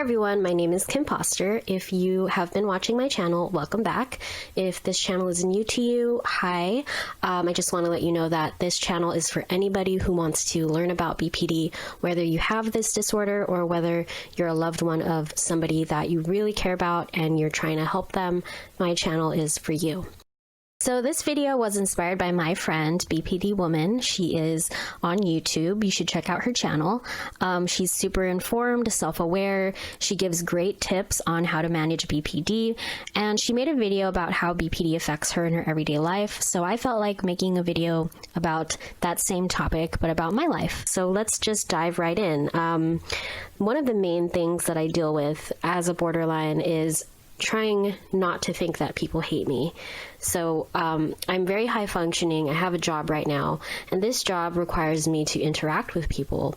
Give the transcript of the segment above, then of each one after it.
Hi everyone, my name is Kim Poster. If you have been watching my channel, welcome back. If this channel is new to you, hi. I just want to let you know that this channel is for anybody who wants to learn about BPD, whether you have this disorder or whether you're a loved one of somebody that you really care about and you're trying to help them. My channel is for you. So this video was inspired by my friend, BPD Woman. She is on YouTube. You should check out her channel. She's super informed, self-aware. She gives great tips on how to manage BPD, and she made a video about how BPD affects her in her everyday life. So I felt like making a video about that same topic, but about my life. So let's just dive right in. One of the main things that I deal with as a borderline is trying not to think that people hate me. So I'm very high functioning. I have a job right now, and this job requires me to interact with people.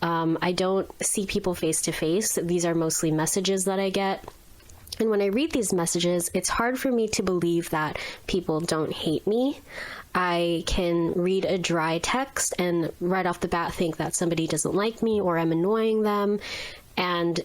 I don't see people face to face. These are mostly messages that I get. And when I read these messages, it's hard for me to believe that people don't hate me. I can read a dry text and right off the bat think that somebody doesn't like me or I'm annoying them. And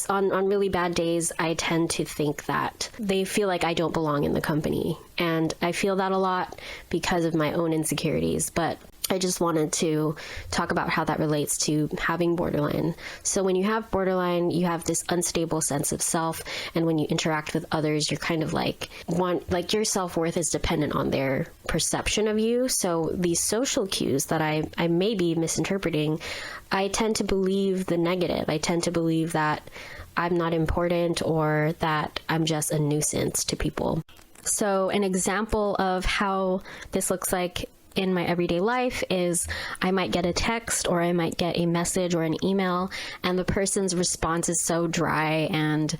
on really bad days, I tend to think that they feel like I don't belong in the company. And I feel that a lot because of my own insecurities. But I just wanted to talk about how that relates to having borderline. So when you have borderline, you have this unstable sense of self. And when you interact with others, you're kind of like your self-worth is dependent on their perception of you. So these social cues that I may be misinterpreting, I tend to believe the negative. I tend to believe that I'm not important or that I'm just a nuisance to people. So an example of how this looks like in my everyday life is I might get a text or I might get a message or an email, and the person's response is so dry, and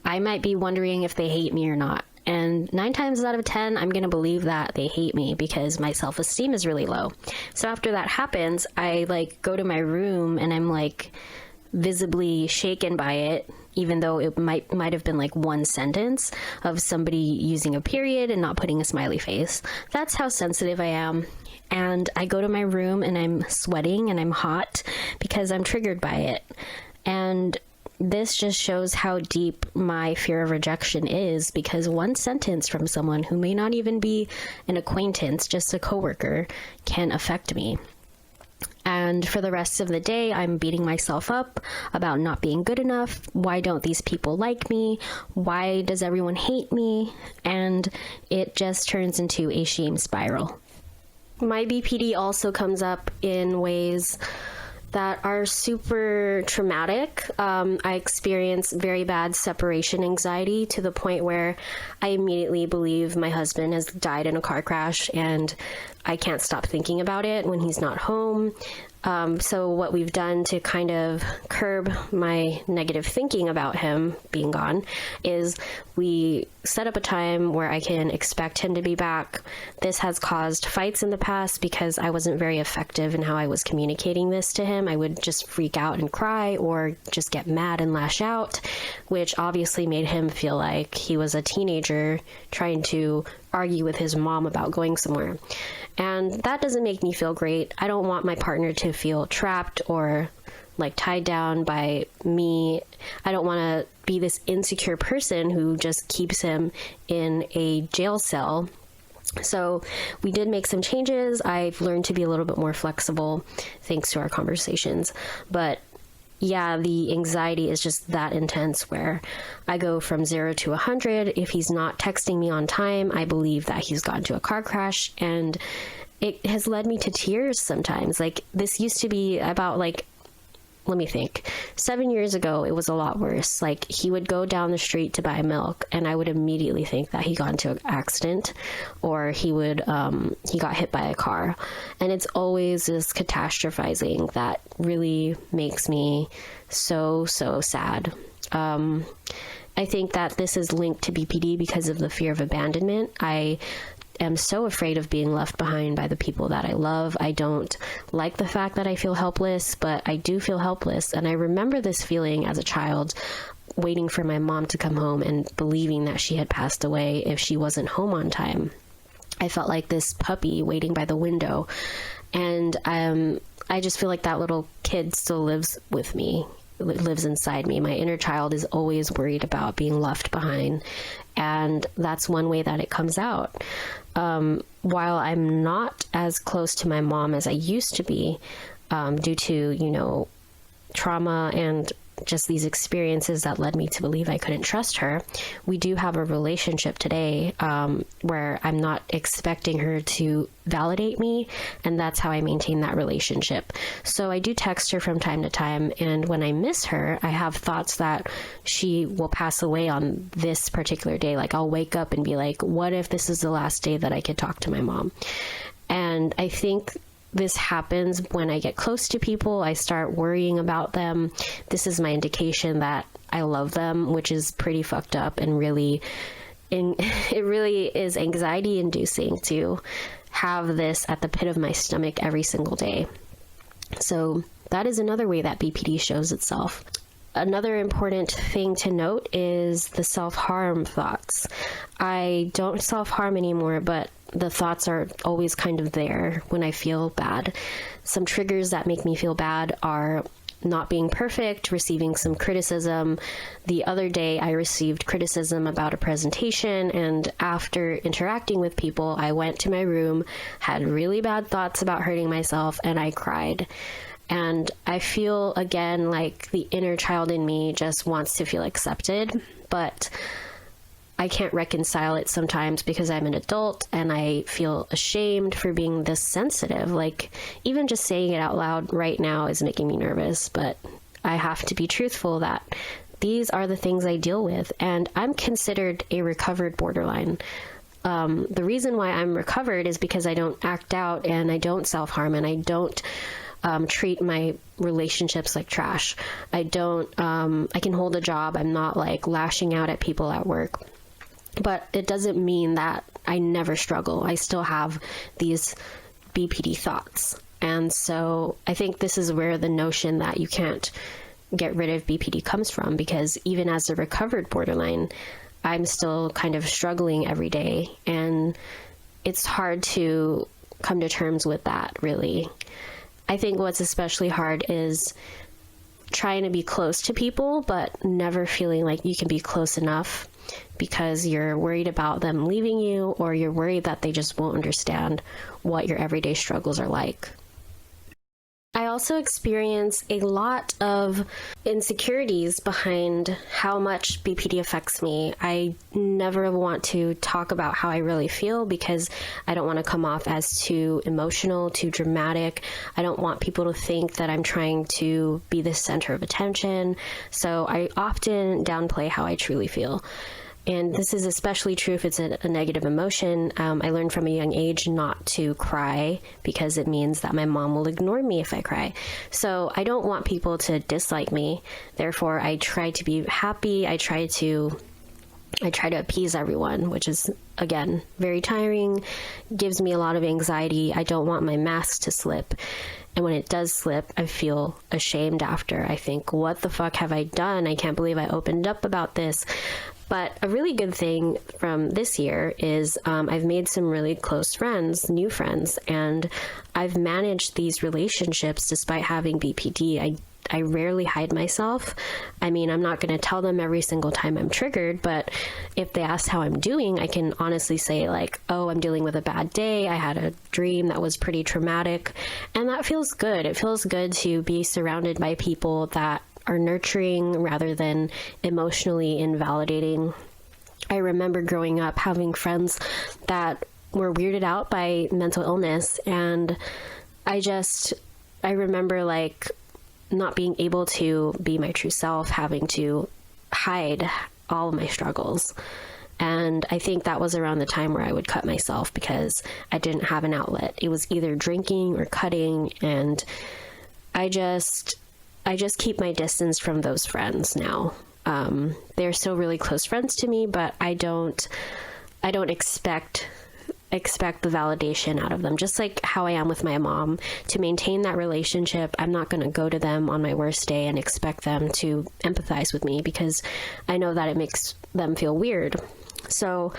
I might be wondering if they hate me or not. And 9 times out of 10, I'm going to believe that they hate me because my self-esteem is really low. So after that happens, I go to my room and I'm visibly shaken by it, even though it might have been one sentence of somebody using a period and not putting a smiley face. That's how sensitive I am. And I go to my room and I'm sweating and I'm hot because I'm triggered by it. And this just shows how deep my fear of rejection is, because one sentence from someone who may not even be an acquaintance, just a coworker, can affect me. And for the rest of the day, I'm beating myself up about not being good enough. Why don't these people like me? Why does everyone hate me? And it just turns into a shame spiral. My BPD also comes up in ways that are super traumatic. I experience very bad separation anxiety to the point where I immediately believe my husband has died in a car crash, and I can't stop thinking about it when he's not home. So what we've done to kind of curb my negative thinking about him being gone is we set up a time where I can expect him to be back. This has caused fights in the past because I wasn't very effective in how I was communicating this to him. I would just freak out and cry or just get mad and lash out, which obviously made him feel like he was a teenager trying to argue with his mom about going somewhere. And that doesn't make me feel great. I don't want my partner to feel trapped or tied down by me. I don't want to be this insecure person who just keeps him in a jail cell. So we did make some changes. I've learned to be a little bit more flexible thanks to our conversations. But yeah, the anxiety is just that intense where I go from 0 to 100. If he's not texting me on time, I believe that he's gotten to a car crash, and it has led me to tears sometimes. This used to be about let me think. 7 years ago, it was a lot worse. He would go down the street to buy milk, and I would immediately think that he got into an accident or he got hit by a car. And it's always this catastrophizing that really makes me so sad. I think that this is linked to BPD because of the fear of abandonment. I am so afraid of being left behind by the people that I love. I don't like the fact that I feel helpless, but I do feel helpless. And I remember this feeling as a child, waiting for my mom to come home and believing that she had passed away if she wasn't home on time. I felt like this puppy waiting by the window. And I just feel like that little kid still lives with me. lives inside me. My inner child is always worried about being left behind. And that's one way that it comes out. While I'm not as close to my mom as I used to be, due to, trauma and just these experiences that led me to believe I couldn't trust her, we do have a relationship today where I'm not expecting her to validate me, and that's how I maintain that relationship. So I do text her from time to time, and when I miss her, I have thoughts that she will pass away on this particular day. Like, I'll wake up and be like, what if this is the last day that I could talk to my mom? And I think this happens when I get close to people. I start worrying about them. This is my indication that I love them, which is pretty fucked up, and it really is anxiety inducing to have this at the pit of my stomach every single day. So that is another way that BPD shows itself. Another important thing to note is the self-harm thoughts. I don't self-harm anymore, but the thoughts are always kind of there when I feel bad. Some triggers that make me feel bad are not being perfect, receiving some criticism. The other day, I received criticism about a presentation, and after interacting with people, I went to my room, had really bad thoughts about hurting myself, and I cried. And I feel, again, like the inner child in me just wants to feel accepted, but I can't reconcile it sometimes because I'm an adult and I feel ashamed for being this sensitive. Like, even just saying it out loud right now is making me nervous, but I have to be truthful that these are the things I deal with, and I'm considered a recovered borderline. The reason why I'm recovered is because I don't act out, and I don't self-harm, and I don't treat my relationships like trash. I can hold a job. I'm not like lashing out at people at work. But it doesn't mean that I never struggle. I still have these BPD thoughts. And so I think this is where the notion that you can't get rid of BPD comes from, because even as a recovered borderline, I'm still kind of struggling every day. And it's hard to come to terms with that, really. I think what's especially hard is trying to be close to people, but never feeling like you can be close enough because you're worried about them leaving you, or you're worried that they just won't understand what your everyday struggles are like. I also experience a lot of insecurities behind how much BPD affects me. I never want to talk about how I really feel because I don't want to come off as too emotional, too dramatic. I don't want people to think that I'm trying to be the center of attention. So I often downplay how I truly feel. And this is especially true if it's a negative emotion. I learned from a young age not to cry because it means that my mom will ignore me if I cry. So I don't want people to dislike me. Therefore, I try to be happy. I try to appease everyone, which is, again, very tiring, gives me a lot of anxiety. I don't want my mask to slip. And when it does slip, I feel ashamed after. I think, what the fuck have I done? I can't believe I opened up about this. But a really good thing from this year is I've made some really close friends, new friends, and I've managed these relationships despite having BPD. I rarely hide myself. I mean, I'm not going to tell them every single time I'm triggered, but if they ask how I'm doing, I can honestly say like, oh, I'm dealing with a bad day. I had a dream that was pretty traumatic, and that feels good. It feels good to be surrounded by people that are nurturing rather than emotionally invalidating. I remember growing up having friends that were weirded out by mental illness, and I remember like not being able to be my true self, having to hide all of my struggles. And I think that was around the time where I would cut myself because I didn't have an outlet. It was either drinking or cutting, and I just keep my distance from those friends now. They're still really close friends to me, but I don't expect the validation out of them. Just like how I am with my mom, to maintain that relationship, I'm not going to go to them on my worst day and expect them to empathize with me because I know that it makes them feel weird. So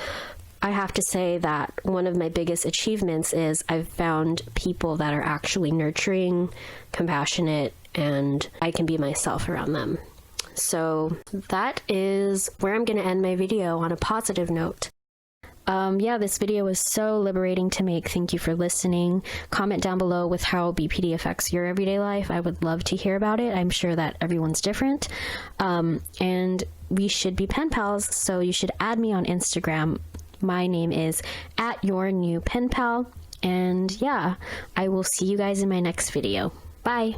I have to say that one of my biggest achievements is I've found people that are actually nurturing, compassionate, and I can be myself around them. So that is where I'm going to end my video, on a positive note. Yeah, this video was so liberating to make. Thank you for listening. Comment down below with how BPD affects your everyday life. I would love to hear about it. I'm sure that everyone's different. And we should be pen pals, so you should add me on Instagram. My name is @yournewpenpal. And yeah, I will see you guys in my next video. Bye.